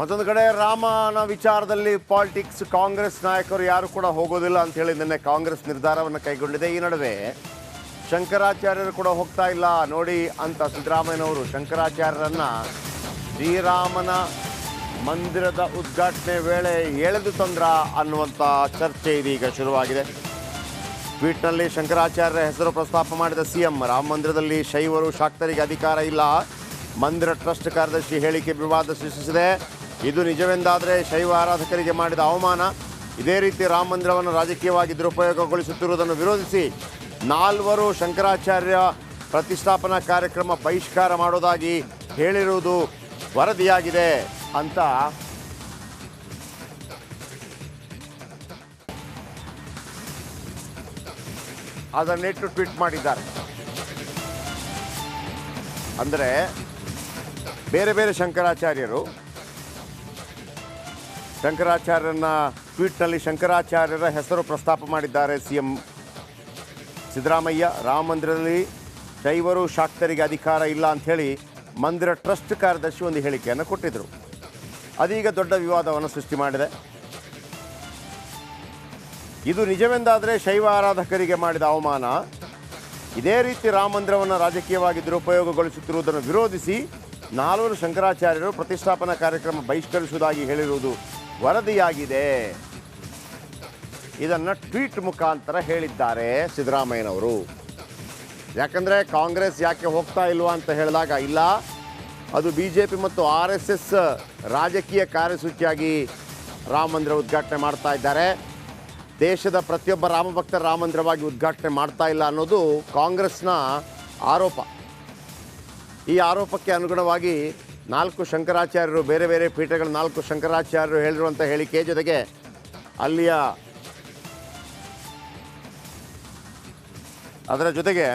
ಮತ್ತೊಂದು ಕಡೆ ರಾಮನ ವಿಚಾರದಲ್ಲಿ ಪಾಲಿಟಿಕ್ಸ್ ಕಾಂಗ್ರೆಸ್ ನಾಯಕರು ಯಾರು ಕೂಡ ಹೋಗೋದಿಲ್ಲ ಅಂತ ಹೇಳಿ ನಿನ್ನೆ ಕಾಂಗ್ರೆಸ್ ನಿರ್ಧಾರವನ್ನು ಕೈಗೊಂಡಿದೆ. ಈ ನಡುವೆ ಶಂಕರಾಚಾರ್ಯರು ಕೂಡ ಹೋಗ್ತಾ ಇಲ್ಲ ನೋಡಿ ಅಂತ ಸಿದ್ದರಾಮಯ್ಯನವರು ಶಂಕರಾಚಾರ್ಯರನ್ನ ಶ್ರೀರಾಮನ ಮಂದಿರದ ಉದ್ಘಾಟನೆ ವೇಳೆ ಎಳೆದು ತಂದ್ರ ಅನ್ನುವಂಥ ಚರ್ಚೆ ಇದೀಗ ಶುರುವಾಗಿದೆ. ಟ್ವೀಟ್ನಲ್ಲಿ ಶಂಕರಾಚಾರ್ಯರ ಹೆಸರು ಪ್ರಸ್ತಾಪ ಮಾಡಿದ ಸಿಎಂ, ರಾಮ ಮಂದಿರದಲ್ಲಿ ಶೈವರು ಶಾಕ್ತರಿಗೆ ಅಧಿಕಾರ ಇಲ್ಲ, ಮಂದಿರ ಟ್ರಸ್ಟ್ ಕಾರ್ಯದರ್ಶಿ ಹೇಳಿಕೆ ವಿವಾದ ಸೃಷ್ಟಿಸಿದೆ. ಇದು ನಿಜವೆಂದಾದರೆ ಶೈವ ಆರಾಧಕರಿಗೆ ಮಾಡಿದ ಅವಮಾನ. ಇದೇ ರೀತಿ ರಾಮ ಮಂದಿರವನ್ನು ರಾಜಕೀಯವಾಗಿ ದುರುಪಯೋಗಗೊಳಿಸುತ್ತಿರುವುದನ್ನು ವಿರೋಧಿಸಿ 4 ಶಂಕರಾಚಾರ್ಯ ಪ್ರತಿಷ್ಠಾಪನಾ ಕಾರ್ಯಕ್ರಮ ಬಹಿಷ್ಕಾರ ಮಾಡೋದಾಗಿ ಹೇಳಿರುವುದು ವರದಿಯಾಗಿದೆ ಅಂತ ಅದನ್ನಿಟ್ಟು ಟ್ವೀಟ್ ಮಾಡಿದ್ದಾರೆ. ಅಂದರೆ ಬೇರೆ ಬೇರೆ ಶಂಕರಾಚಾರ್ಯರನ್ನ ಟ್ವೀಟ್ನಲ್ಲಿ ಶಂಕರಾಚಾರ್ಯರ ಹೆಸರು ಪ್ರಸ್ತಾಪ ಮಾಡಿದ್ದಾರೆ ಸಿಎಂ ಸಿದ್ದರಾಮಯ್ಯ. ರಾಮ ಮಂದಿರದಲ್ಲಿ ಶೈವರು ಶಾಕ್ತರಿಗೆ ಅಧಿಕಾರ ಇಲ್ಲ ಅಂಥೇಳಿ ಮಂದಿರ ಟ್ರಸ್ಟ್ ಕಾರ್ಯದರ್ಶಿ ಒಂದು ಹೇಳಿಕೆಯನ್ನು ಕೊಟ್ಟಿದ್ದರು. ಅದೀಗ ದೊಡ್ಡ ವಿವಾದವನ್ನು ಸೃಷ್ಟಿ ಮಾಡಿದೆ. ಇದು ನಿಜವೆಂದಾದರೆ ಶೈವ ಆರಾಧಕರಿಗೆ ಮಾಡಿದ ಅವಮಾನ. ಇದೇ ರೀತಿ ರಾಮ ಮಂದಿರವನ್ನು ರಾಜಕೀಯವಾಗಿ ದುರುಪಯೋಗಗೊಳಿಸುತ್ತಿರುವುದನ್ನು ವಿರೋಧಿಸಿ 4 ಶಂಕರಾಚಾರ್ಯರು ಪ್ರತಿಷ್ಠಾಪನಾ ಕಾರ್ಯಕ್ರಮ ಬಹಿಷ್ಕರಿಸುವುದಾಗಿ ಹೇಳಿರುವುದು ವರದಿಯಾಗಿದೆ. ಇದನ್ನು ಟ್ವೀಟ್ ಮುಖಾಂತರ ಹೇಳಿದ್ದಾರೆ ಸಿದ್ದರಾಮಯ್ಯನವರು. ಯಾಕಂದರೆ ಕಾಂಗ್ರೆಸ್ ಯಾಕೆ ಹೋಗ್ತಾ ಇಲ್ವಾ ಅಂತ ಹೇಳಿದಾಗ, ಇಲ್ಲ ಅದು BJP ಮತ್ತು RSS ರಾಜಕೀಯ ಕಾರ್ಯಸೂಚಿಯಾಗಿ ರಾಮ ಮಂದಿರ ಉದ್ಘಾಟನೆ ಮಾಡ್ತಾ ಇದ್ದಾರೆ. ದೇಶದ ಪ್ರತಿಯೊಬ್ಬ ರಾಮಭಕ್ತರ ರಾಮ ಮಂದಿರವಾಗಿ ಉದ್ಘಾಟನೆ ಮಾಡ್ತಾ ಇಲ್ಲ ಅನ್ನೋದು ಕಾಂಗ್ರೆಸ್ನ ಆರೋಪ. ಈ ಆರೋಪಕ್ಕೆ ಅನುಗುಣವಾಗಿ 4 ಶಂಕರಾಚಾರ್ಯರು, ಬೇರೆ ಬೇರೆ ಪೀಠಗಳ 4 ಶಂಕರಾಚಾರ್ಯರು ಹೇಳಿರುವಂಥ ಹೇಳಿಕೆ ಜೊತೆಗೆ ಅದರ ಜೊತೆಗೆ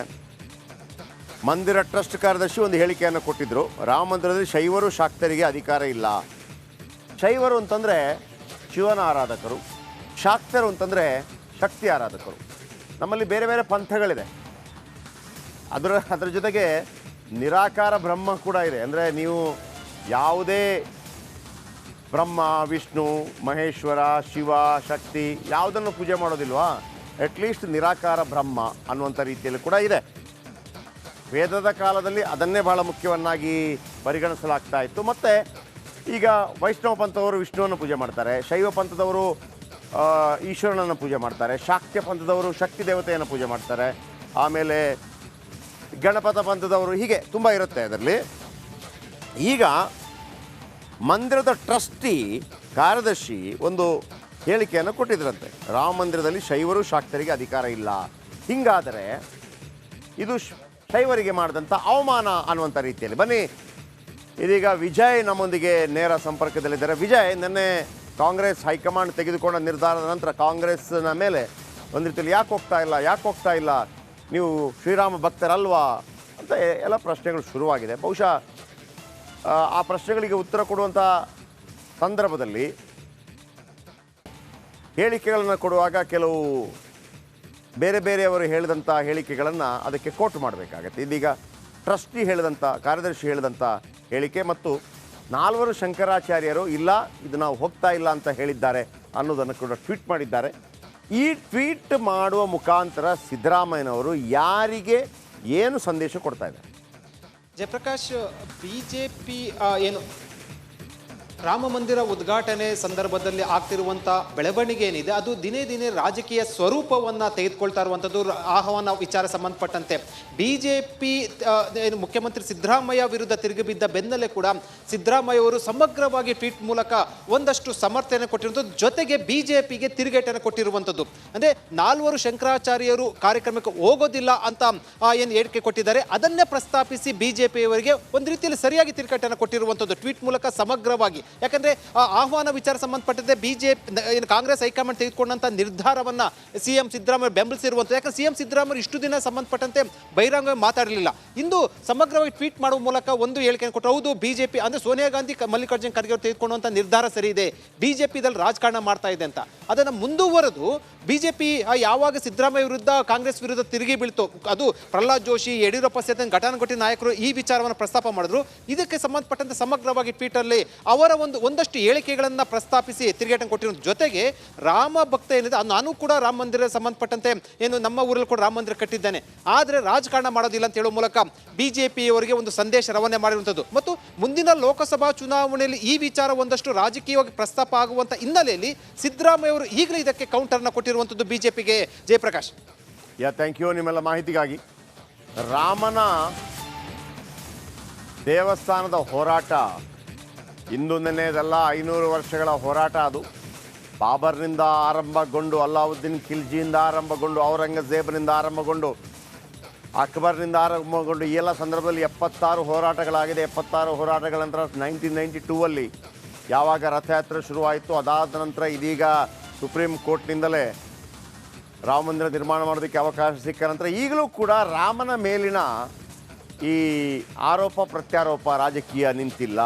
ಮಂದಿರ ಟ್ರಸ್ಟ್ ಕಾರ್ಯದರ್ಶಿ ಒಂದು ಹೇಳಿಕೆಯನ್ನು ಕೊಟ್ಟಿದ್ದರು. ರಾಮ ಮಂದಿರದಲ್ಲಿ ಶೈವರು ಶಾಕ್ತರಿಗೆ ಅಧಿಕಾರ ಇಲ್ಲ. ಶೈವರು ಅಂತಂದರೆ ಶಿವನ ಆರಾಧಕರು, ಶಾಕ್ತರು ಅಂತಂದರೆ ಶಕ್ತಿ ಆರಾಧಕರು. ನಮ್ಮಲ್ಲಿ ಬೇರೆ ಬೇರೆ ಪಂಥಗಳಿದೆ. ಅದರ ಜೊತೆಗೆ ನಿರಾಕಾರ ಬ್ರಹ್ಮ ಕೂಡ ಇದೆ. ಅಂದರೆ ನೀವು ಯಾವುದೇ ಬ್ರಹ್ಮ, ವಿಷ್ಣು, ಮಹೇಶ್ವರ, ಶಿವ, ಶಕ್ತಿ ಯಾವುದನ್ನು ಪೂಜೆ ಮಾಡೋದಿಲ್ವಾ? ಅಟ್ಲೀಸ್ಟ್ ನಿರಾಕಾರ ಬ್ರಹ್ಮ ಅನ್ನುವಂಥ ರೀತಿಯಲ್ಲಿ ಕೂಡ ಇದೆ. ವೇದದ ಕಾಲದಲ್ಲಿ ಅದನ್ನೇ ಬಹಳ ಮುಖ್ಯವನ್ನಾಗಿ ಪರಿಗಣಿಸಲಾಗ್ತಾ ಇತ್ತು. ಮತ್ತು ಈಗ ವೈಷ್ಣವ ಪಂಥದವರು ವಿಷ್ಣುವನ್ನು ಪೂಜೆ ಮಾಡ್ತಾರೆ, ಶೈವ ಪಂಥದವರು ಈಶ್ವರನನ್ನು ಪೂಜೆ ಮಾಡ್ತಾರೆ, ಶಾಕ್ಯ ಪಂಥದವರು ಶಕ್ತಿ ದೇವತೆಯನ್ನು ಪೂಜೆ ಮಾಡ್ತಾರೆ, ಆಮೇಲೆ ಗಣಪತ ಪಂಥದವರು, ಹೀಗೆ ತುಂಬ ಇರುತ್ತೆ ಅದರಲ್ಲಿ. ಈಗ ಮಂದಿರದ ಟ್ರಸ್ಟಿ ಕಾರ್ಯದರ್ಶಿ ಒಂದು ಹೇಳಿಕೆಯನ್ನು ಕೊಟ್ಟಿದ್ರಂತೆ, ರಾಮ ಮಂದಿರದಲ್ಲಿ ಶೈವರು ಶಾಕ್ತರಿಗೆ ಅಧಿಕಾರ ಇಲ್ಲ, ಹಿಂಗಾದರೆ ಇದು ಶೈವರಿಗೆ ಮಾಡಿದಂಥ ಅವಮಾನ ಅನ್ನುವಂಥ ರೀತಿಯಲ್ಲಿ. ಬನ್ನಿ, ಇದೀಗ ವಿಜಯ್ ನಮ್ಮೊಂದಿಗೆ ನೇರ ಸಂಪರ್ಕದಲ್ಲಿದ್ದಾರೆ. ವಿಜಯ್, ನಿನ್ನೆ ಕಾಂಗ್ರೆಸ್ ಹೈಕಮಾಂಡ್ ತೆಗೆದುಕೊಂಡ ನಿರ್ಧಾರದ ನಂತರ ಕಾಂಗ್ರೆಸ್ನ ಮೇಲೆ ಒಂದು ರೀತಿಯಲ್ಲಿ ಯಾಕೆ ಹೋಗ್ತಾ ಇಲ್ಲ, ನೀವು ಶ್ರೀರಾಮ ಭಕ್ತರಲ್ವಾ ಅಂತ ಎಲ್ಲ ಪ್ರಶ್ನೆಗಳು ಶುರುವಾಗಿದೆ. ಬಹುಶಃ ಆ ಪ್ರಶ್ನೆಗಳಿಗೆ ಉತ್ತರ ಕೊಡುವಂಥ ಸಂದರ್ಭದಲ್ಲಿ ಹೇಳಿಕೆಗಳನ್ನು ಕೊಡುವಾಗ ಕೆಲವು ಬೇರೆ ಬೇರೆಯವರು ಹೇಳಿದಂಥ ಹೇಳಿಕೆಗಳನ್ನು ಅದಕ್ಕೆ ಕೋಟ್ ಮಾಡಬೇಕಾಗತ್ತೆ. ಇದೀಗ ಟ್ರಸ್ಟಿ ಹೇಳಿದಂಥ, ಕಾರ್ಯದರ್ಶಿ ಹೇಳಿದಂಥ ಹೇಳಿಕೆ ಮತ್ತು 4 ಶಂಕರಾಚಾರ್ಯರು ಇಲ್ಲ, ಇದು ನಾವು ಹೋಗ್ತಾ ಇಲ್ಲ ಅಂತ ಹೇಳಿದ್ದಾರೆ ಅನ್ನೋದನ್ನು ಕೂಡ ಟ್ವೀಟ್ ಮಾಡಿದ್ದಾರೆ. ಈ ಟ್ವೀಟ್ ಮಾಡುವ ಮುಖಾಂತರ ಸಿದ್ದರಾಮಯ್ಯನವರು ಯಾರಿಗೆ ಏನು ಸಂದೇಶ ಕೊಡ್ತಾ ಇದ್ದಾರೆ? ಜಯಪ್ರಕಾಶ್, BJP ಏನು ರಾಮ ಮಂದಿರ ಉದ್ಘಾಟನೆ ಸಂದರ್ಭದಲ್ಲಿ ಆಗ್ತಿರುವಂಥ ಬೆಳವಣಿಗೆ ಏನಿದೆ ಅದು ದಿನೇ ದಿನೇ ರಾಜಕೀಯ ಸ್ವರೂಪವನ್ನು ತೆಗೆದುಕೊಳ್ತಾ ಇರುವಂಥದ್ದು. ಆಹ್ವಾನ ವಿಚಾರ ಸಂಬಂಧಪಟ್ಟಂತೆ BJP ಏನು ಮುಖ್ಯಮಂತ್ರಿ ಸಿದ್ದರಾಮಯ್ಯ ವಿರುದ್ಧ ತಿರುಗಿಬಿದ್ದ ಬೆನ್ನಲ್ಲೇ ಕೂಡ ಸಿದ್ದರಾಮಯ್ಯ ಅವರು ಸಮಗ್ರವಾಗಿ ಟ್ವೀಟ್ ಮೂಲಕ ಒಂದಷ್ಟು ಸಮರ್ಥನೆ ಕೊಟ್ಟಿರುವಂಥದ್ದು, ಜೊತೆಗೆ BJPಗೆ ತಿರುಗೇಟನ್ನು ಕೊಟ್ಟಿರುವಂಥದ್ದು. ಅಂದರೆ 4 ಶಂಕರಾಚಾರ್ಯರು ಕಾರ್ಯಕ್ರಮಕ್ಕೆ ಹೋಗೋದಿಲ್ಲ ಅಂತ ಏನು ಹೇಳಿಕೆ ಕೊಟ್ಟಿದ್ದಾರೆ, ಅದನ್ನೇ ಪ್ರಸ್ತಾಪಿಸಿ BJPಯವರಿಗೆ ಒಂದು ರೀತಿಯಲ್ಲಿ ಸರಿಯಾಗಿ ತಿರುಗೇಟನ್ನು ಕೊಟ್ಟಿರುವಂಥದ್ದು ಟ್ವೀಟ್ ಮೂಲಕ ಸಮಗ್ರವಾಗಿ. ಯಾಕಂದ್ರೆ ಆಹ್ವಾನ ವಿಚಾರ ಸಂಬಂಧಪಟ್ಟಂತೆ BJP ಕಾಂಗ್ರೆಸ್ ಹೈಕಮಾಂಡ್ ತೆಗೆದುಕೊಂಡಂತ ನಿರ್ಧಾರವನ್ನ ಸಿಎಂ ಸಿದ್ದರಾಮಯ್ಯ ಬೆಂಬಲಿಸಿರುವಂಥದ್ದು. ಯಾಕಂದ್ರೆ ಸಿಎಂ ಸಿದ್ದರಾಮಯ್ಯ ಇಷ್ಟು ದಿನ ಸಂಬಂಧಪಟ್ಟಂತೆ ಬಹಿರಂಗವಾಗಿ ಮಾತಾಡಲಿಲ್ಲ. ಇಂದು ಸಮಗ್ರವಾಗಿ ಟ್ವೀಟ್ ಮಾಡುವ ಮೂಲಕ ಒಂದು ಹೇಳಿಕೆಯನ್ನು ಕೊಟ್ಟರು. ಹೌದು, BJP ಅಂದ್ರೆ ಸೋನಿಯಾ ಗಾಂಧಿ, ಮಲ್ಲಿಕಾರ್ಜುನ್ ಖರ್ಗೆ ಅವರು ತೆಗೆದುಕೊಂಡಂತ ನಿರ್ಧಾರ ಸರಿ ಇದೆ, BJPದಲ್ಲಿ ರಾಜಕಾರಣ ಮಾಡ್ತಾ ಇದೆ ಅಂತ. ಅದನ್ನು ಮುಂದುವರೆದು BJP ಯಾವಾಗ ಸಿದ್ದರಾಮಯ್ಯ ವಿರುದ್ಧ ಕಾಂಗ್ರೆಸ್ ವಿರುದ್ಧ ತಿರುಗಿ ಬೀಳ್ತು, ಅದು ಪ್ರಹ್ಲಾದ್ ಜೋಶಿ, ಯಡಿಯೂರಪ್ಪ ಸೇರಿದಂತೆ ಘಟಾನುಘಟಿ ನಾಯಕರು ಈ ವಿಚಾರವನ್ನು ಪ್ರಸ್ತಾಪ ಮಾಡಿದ್ರು. ಇದಕ್ಕೆ ಸಂಬಂಧಪಟ್ಟಂತೆ ಸಮಗ್ರವಾಗಿ ಟ್ವೀಟರ್ಲಿ ಅವರ ಒಂದಷ್ಟು ಹೇಳಿಕೆಗಳನ್ನು ಪ್ರಸ್ತಾಪಿಸಿ ತಿರುಗೇಟನ್ನು ಕೊಟ್ಟಿರೋ ಜೊತೆಗೆ ರಾಮ ಭಕ್ತ ಏನಿದೆ ನಾನು ಕೂಡ ರಾಮ ಮಂದಿರ ಸಂಬಂಧಪಟ್ಟಂತೆ ಏನು ನಮ್ಮ ಊರಲ್ಲಿ ಕೂಡ ರಾಮ ಮಂದಿರ ಕಟ್ಟಿದ್ದೇನೆ, ಆದರೆ ರಾಜಕಾರಣ ಮಾಡೋದಿಲ್ಲ ಅಂತ ಹೇಳುವ ಮೂಲಕ ಬಿಜೆಪಿಯವರಿಗೆ ಒಂದು ಸಂದೇಶ ರವಾನೆ ಮಾಡಿರುವಂಥದ್ದು. ಮತ್ತು ಮುಂದಿನ ಲೋಕಸಭಾ ಚುನಾವಣೆಯಲ್ಲಿ ಈ ವಿಚಾರ ಒಂದಷ್ಟು ರಾಜಕೀಯವಾಗಿ ಪ್ರಸ್ತಾಪ ಆಗುವಂಥ ಹಿನ್ನೆಲೆಯಲ್ಲಿ ಸಿದ್ದರಾಮಯ್ಯ ಅವರು ಈಗಲೇ ಇದಕ್ಕೆ ಕೌಂಟರ್ನ ಕೊಟ್ಟಿರುವಂಥದ್ದು ಬಿಜೆಪಿಗೆ. ಜಯಪ್ರಕಾಶ್, ಥ್ಯಾಂಕ್ ಯು ನಿಮ್ಮೆಲ್ಲ ಮಾಹಿತಿಗಾಗಿ. ರಾಮನ ದೇವಸ್ಥಾನದ ಹೋರಾಟ ಇಂದು ನೆನೆಯದಲ್ಲ, 500 ವರ್ಷಗಳ ಹೋರಾಟ ಅದು. ಬಾಬರ್ನಿಂದ ಆರಂಭಗೊಂಡು, ಅಲ್ಲಾವುದ್ದೀನ್ ಖಿಲ್ಜಿಯಿಂದ ಆರಂಭಗೊಂಡು, ಔರಂಗಜೇಬನಿಂದ ಆರಂಭಗೊಂಡು, ಅಕ್ಬರ್ನಿಂದ ಆರಂಭಗೊಂಡು ಈ ಎಲ್ಲ ಸಂದರ್ಭದಲ್ಲಿ 76 ಹೋರಾಟಗಳಾಗಿದೆ. 76 ಹೋರಾಟಗಳ ನಂತರ 1992 ಯಾವಾಗ ರಥಯಾತ್ರೆ ಶುರುವಾಯಿತು, ಅದಾದ ನಂತರ ಇದೀಗ ಸುಪ್ರೀಂ ಕೋರ್ಟ್ನಿಂದಲೇ ರಾಮ ಮಂದಿರ ನಿರ್ಮಾಣ ಮಾಡೋದಕ್ಕೆ ಅವಕಾಶ ಸಿಕ್ಕ ನಂತರ ಈಗಲೂ ಕೂಡ ರಾಮನ ಮೇಲಿನ ಈ ಆರೋಪ ಪ್ರತ್ಯಾರೋಪ ರಾಜಕೀಯ ನಿಂತಿಲ್ಲ.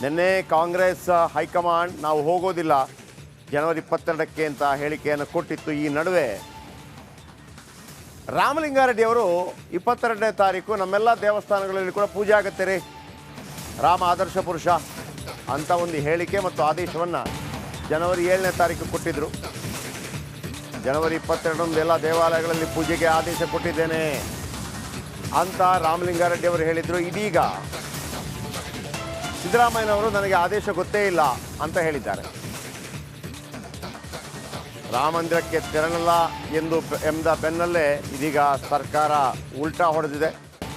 ನಿನ್ನೆ ಕಾಂಗ್ರೆಸ್ ಹೈಕಮಾಂಡ್ ನಾವು ಹೋಗೋದಿಲ್ಲ ಜನವರಿ 22ಕ್ಕೆ ಅಂತ ಹೇಳಿಕೆಯನ್ನು ಕೊಟ್ಟಿತ್ತು. ಈ ನಡುವೆ ರಾಮಲಿಂಗಾರೆಡ್ಡಿ ಅವರು 22ನೇ ತಾರೀಕು ನಮ್ಮೆಲ್ಲ ದೇವಸ್ಥಾನಗಳಲ್ಲಿ ಕೂಡ ಪೂಜೆ ಆಗುತ್ತೆ ರೀ, ರಾಮ ಆದರ್ಶ ಪುರುಷ ಅಂತ ಒಂದು ಹೇಳಿಕೆ ಮತ್ತು ಆದೇಶವನ್ನು ಜನವರಿ 7ನೇ ತಾರೀಕು ಕೊಟ್ಟಿದ್ದರು. ಜನವರಿ 22ರಂದು ಎಲ್ಲ ದೇವಾಲಯಗಳಲ್ಲಿ ಪೂಜೆಗೆ ಆದೇಶ ಕೊಟ್ಟಿದ್ದೇನೆ ಅಂತ ರಾಮಲಿಂಗಾರೆಡ್ಡಿ ಅವರು ಹೇಳಿದರು. ಇದೀಗ ಸಿದ್ದರಾಮಯ್ಯನವರು ನನಗೆ ಆದೇಶ ಗೊತ್ತೇ ಇಲ್ಲ ಅಂತ ಹೇಳಿದ್ದಾರೆ. ರಾಮ ಮಂದಿರಕ್ಕೆ ತೆರಳಲ್ಲ ಎಂದ ಬೆನ್ನಲ್ಲೇ ಇದೀಗ ಸರ್ಕಾರ ಉಲ್ಟಾ ಹೊಡೆದಿದೆ.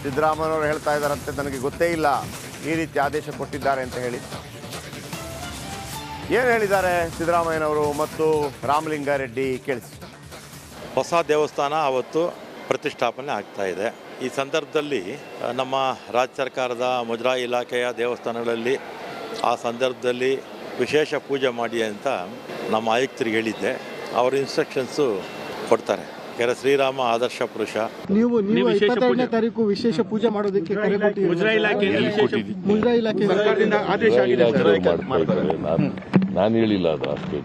ಸಿದ್ದರಾಮಯ್ಯನವರು ಹೇಳ್ತಾ ಇದ್ದಾರಂತೆ ನನಗೆ ಗೊತ್ತೇ ಇಲ್ಲ ಈ ರೀತಿ ಆದೇಶ ಕೊಟ್ಟಿದ್ದಾರೆ ಅಂತ ಹೇಳಿ. ಏನು ಹೇಳಿದ್ದಾರೆ ಸಿದ್ದರಾಮಯ್ಯನವರು ಮತ್ತು ರಾಮಲಿಂಗಾರೆಡ್ಡಿ ಕೇಳಿಸಿ. ಹೊಸ ದೇವಸ್ಥಾನ ಅವತ್ತು ಪ್ರತಿಷ್ಠಾಪನೆ ಆಗ್ತಾ ಇದೆ. ಈ ಸಂದರ್ಭದಲ್ಲಿ ನಮ್ಮ ರಾಜ್ಯ ಸರ್ಕಾರದ ಮುಜರಾಯಿ ಇಲಾಖೆಯ ದೇವಸ್ಥಾನಗಳಲ್ಲಿ ಆ ಸಂದರ್ಭದಲ್ಲಿ ವಿಶೇಷ ಪೂಜೆ ಮಾಡಿ ಅಂತ ನಮ್ಮ ಆಯುಕ್ತರಿಗೆ ಹೇಳಿದ್ದೆ. ಅವ್ರ ಇನ್ಸ್ಟ್ರಕ್ಷನ್ಸು ಕೊಡ್ತಾರೆ. ಕೆರೆ ಶ್ರೀರಾಮ ಆದರ್ಶ ಪುರುಷ. ನೀವು 22ನೇ ತಾರೀಕು ವಿಶೇಷ ಪೂಜೆ ಮಾಡೋದಕ್ಕೆ ಕರೆ ಕೊಟ್ಟಿದ್ದೀರಿ. ಮುಜರಾಯಿ ಇಲಾಖೆ ಸರ್ಕಾರದಿಂದ ಆದೇಶ ಆಗಿದೆ. ನಾನು ಹೇಳಿಲ್ಲ ಅದು ಅಷ್ಟೇ.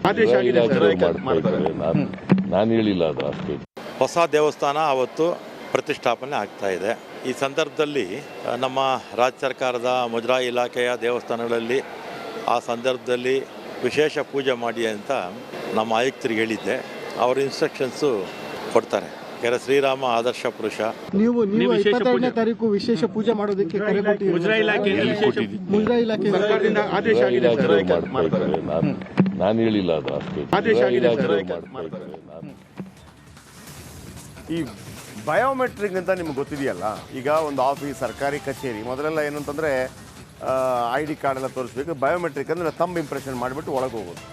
ನಾನು ಹೇಳಿಲ್ಲ ಅದು ಅಷ್ಟೇ. ಹೊಸ ದೇವಸ್ಥಾನ ಅವತ್ತು ಪ್ರತಿಷ್ಠಾಪನೆ ಆಗ್ತಾ ಇದೆ. ಈ ಸಂದರ್ಭದಲ್ಲಿ ನಮ್ಮ ರಾಜ್ಯ ಸರ್ಕಾರದ ಮುಜರಾಯಿ ಇಲಾಖೆಯ ದೇವಸ್ಥಾನಗಳಲ್ಲಿ ಆ ಸಂದರ್ಭದಲ್ಲಿ ವಿಶೇಷ ಪೂಜೆ ಮಾಡಿ ಅಂತ ನಮ್ಮ ಆಯುಕ್ತರಿಗೆ ಹೇಳಿದ್ದೆ. ಅವ್ರ ಇನ್ಸ್ಟ್ರಕ್ಷನ್ಸು ಕೊಡ್ತಾರೆ. ಕೆರೆ ಶ್ರೀರಾಮ ಆದರ್ಶ ಪುರುಷ. ನೀವು 22ನೇ ತಾರೀಕು ವಿಶೇಷ ಪೂಜೆ ಮಾಡೋದಕ್ಕೆ ಕರೆ ಕೊಟ್ಟಿದ್ದೀರಿ. ಮುಜರಾಯಿ ಇಲಾಖೆ ಸರ್ಕಾರದಿಂದ ಆದೇಶ ಆಗಿದೆ. ನಾನು ಹೇಳಿಲ್ಲ ಅದು ಅಷ್ಟೇ. ಈ ಬಯೋಮೆಟ್ರಿಕ್ ಅಂತ ನಿಮ್ಗೆ ಗೊತ್ತಿದೆಯಲ್ಲ, ಈಗ ಒಂದು ಆಫೀಸ್ ಸರ್ಕಾರಿ ಕಚೇರಿ ಮೊದಲೆಲ್ಲ ಏನು ಅಂತಂದರೆ ID ಕಾರ್ಡ್ ಎಲ್ಲ ತೋರಿಸ್ಬೇಕು. ಬಯೋಮೆಟ್ರಿಕ್ ಅಂದರೆ ಥಂಬ್ ಇಂಪ್ರೆಷನ್ ಮಾಡಿಬಿಟ್ಟು ಒಳಗೆ ಹೋಗೋದು.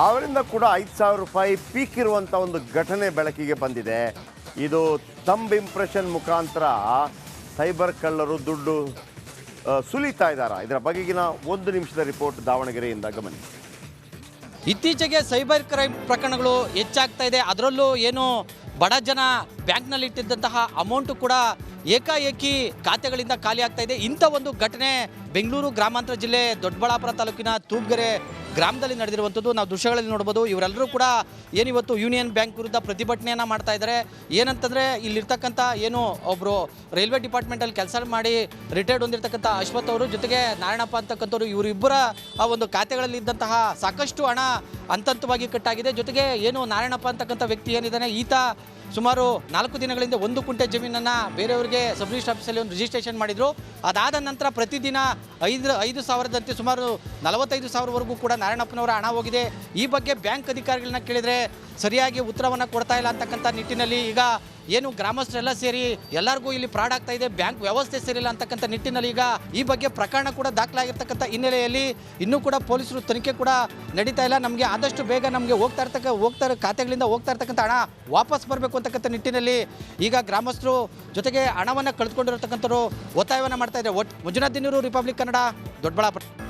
ಅವರಿಂದ ಕೂಡ 5,000 ರೂಪಾಯಿ ಪೀಕ್ ಇರುವಂಥ ಒಂದು ಘಟನೆ ಬೆಳಕಿಗೆ ಬಂದಿದೆ. ಇದು ಥಂಬ್ ಇಂಪ್ರೆಷನ್ ಮುಖಾಂತರ ಸೈಬರ್ ಕಳ್ಳರು ದುಡ್ಡು ಸುಲಿತಾ ಇದ್ದಾರೆ. ಇದರ ಬಗೆಗಿನ 1 ನಿಮಿಷದ ರಿಪೋರ್ಟ್ ದಾವಣಗೆರೆಯಿಂದ ಗಮನಿಸಿ. ಇತ್ತೀಚೆಗೆ ಸೈಬರ್ ಕ್ರೈಮ್ ಪ್ರಕರಣಗಳು ಹೆಚ್ಚಾಗ್ತಾ ಇದೆ. ಅದರಲ್ಲೂ ಏನು ಬಡ ಜನ ಬ್ಯಾಂಕ್ನಲ್ಲಿ ಇಟ್ಟಿದ್ದಂತಹ ಅಮೌಂಟು ಕೂಡ ಏಕಾಏಕಿ ಖಾತೆಗಳಿಂದ ಖಾಲಿ ಆಗ್ತಾ ಇದೆ. ಇಂಥ ಒಂದು ಘಟನೆ ಬೆಂಗಳೂರು ಗ್ರಾಮಾಂತರ ಜಿಲ್ಲೆ ದೊಡ್ಡಬಳ್ಳಾಪುರ ತಾಲೂಕಿನ ತೂಬ್ಗೆರೆ ಗ್ರಾಮದಲ್ಲಿ ನಡೆದಿರುವಂಥದ್ದು ನಾವು ದೃಶ್ಯಗಳಲ್ಲಿ ನೋಡ್ಬೋದು. ಇವರೆಲ್ಲರೂ ಕೂಡ ಏನಿವತ್ತು ಯೂನಿಯನ್ ಬ್ಯಾಂಕ್ ವಿರುದ್ಧ ಪ್ರತಿಭಟನೆಯನ್ನು ಮಾಡ್ತಾ ಇದ್ದಾರೆ. ಏನಂತಂದರೆ ಇಲ್ಲಿರ್ತಕ್ಕಂಥ ಏನು ಒಬ್ಬರು ರೈಲ್ವೆ ಡಿಪಾರ್ಟ್ಮೆಂಟಲ್ಲಿ ಕೆಲಸ ಮಾಡಿ ರಿಟೈರ್ಡ್ ಹೊಂದಿರತಕ್ಕಂಥ ಅಶ್ವಥ್ ಅವರು ಜೊತೆಗೆ ನಾರಾಯಣಪ್ಪ ಅಂತಕ್ಕಂಥವ್ರು ಇವರಿಬ್ಬರ ಆ ಒಂದು ಖಾತೆಗಳಲ್ಲಿ ಇದ್ದಂತಹ ಸಾಕಷ್ಟು ಹಣ ಹಂತವಾಗಿ ಕಟ್ಟಾಗಿದೆ. ಜೊತೆಗೆ ಏನು ನಾರಾಯಣಪ್ಪ ಅಂತಕ್ಕಂಥ ವ್ಯಕ್ತಿ ಏನಿದ್ದಾನೆ, ಈತ ಸುಮಾರು 4 ದಿನಗಳಿಂದ 1 ಕುಂಟೆ ಜಮೀನನ್ನು ಬೇರೆಯವರಿಗೆ ಸಬ್ ರಿಜಿಸ್ಟ್ರ್ ಆಫೀಸಲ್ಲಿ ಒಂದು ರಿಜಿಸ್ಟ್ರೇಷನ್ ಮಾಡಿದರು. ಅದಾದ ನಂತರ ಪ್ರತಿದಿನ 5,000ದಂತೆ ಸುಮಾರು 45,000ವರೆಗೂ ಕೂಡ ನಾರಾಯಣಪ್ಪನವರ ಹಣ ಹೋಗಿದೆ. ಈ ಬಗ್ಗೆ ಬ್ಯಾಂಕ್ ಅಧಿಕಾರಿಗಳನ್ನ ಕೇಳಿದರೆ ಸರಿಯಾಗಿ ಉತ್ತರವನ್ನು ಕೊಡ್ತಾ ಇಲ್ಲ ಅಂತಕ್ಕಂಥ ನಿಟ್ಟಿನಲ್ಲಿ ಈಗ ಏನು ಗ್ರಾಮಸ್ಥರೆಲ್ಲ ಸೇರಿ ಎಲ್ಲರಿಗೂ ಇಲ್ಲಿ ಫ್ರಾಡ್ ಆಗ್ತಾ ಇದೆ, ಬ್ಯಾಂಕ್ ವ್ಯವಸ್ಥೆ ಸರಿಯಿಲ್ಲ ಅಂತಕ್ಕಂಥ ನಿಟ್ಟಿನಲ್ಲಿ ಈಗ ಈ ಬಗ್ಗೆ ಪ್ರಕರಣ ಕೂಡ ದಾಖಲಾಗಿರ್ತಕ್ಕಂಥ ಹಿನ್ನೆಲೆಯಲ್ಲಿ ಇನ್ನೂ ಕೂಡ ಪೊಲೀಸರು ತನಿಖೆ ಕೂಡ ನಡೀತಾ ಇಲ್ಲ. ನಮಗೆ ಆದಷ್ಟು ಬೇಗ ನಮಗೆ ಖಾತೆಗಳಿಂದ ಹೋಗ್ತಾ ಇರ್ತಕ್ಕಂಥ ಹಣ ವಾಪಸ್ ಬರಬೇಕು ಅಂತಕ್ಕಂಥ ನಿಟ್ಟಿನಲ್ಲಿ ಈಗ ಗ್ರಾಮಸ್ಥರು ಜೊತೆಗೆ ಹಣವನ್ನು ಕಳೆದುಕೊಂಡಿರತಕ್ಕಂಥವ್ರು ಒತ್ತಾಯವನ್ನು ಮಾಡ್ತಾ ಇದ್ದಾರೆ. ಮಂಜುನಾಥ್ ದಿನೂರು, ರಿಪಬ್ಲಿಕ್ ಕನ್ನಡ, ದೊಡ್ಡಬಳ್ಳಾಪುರ.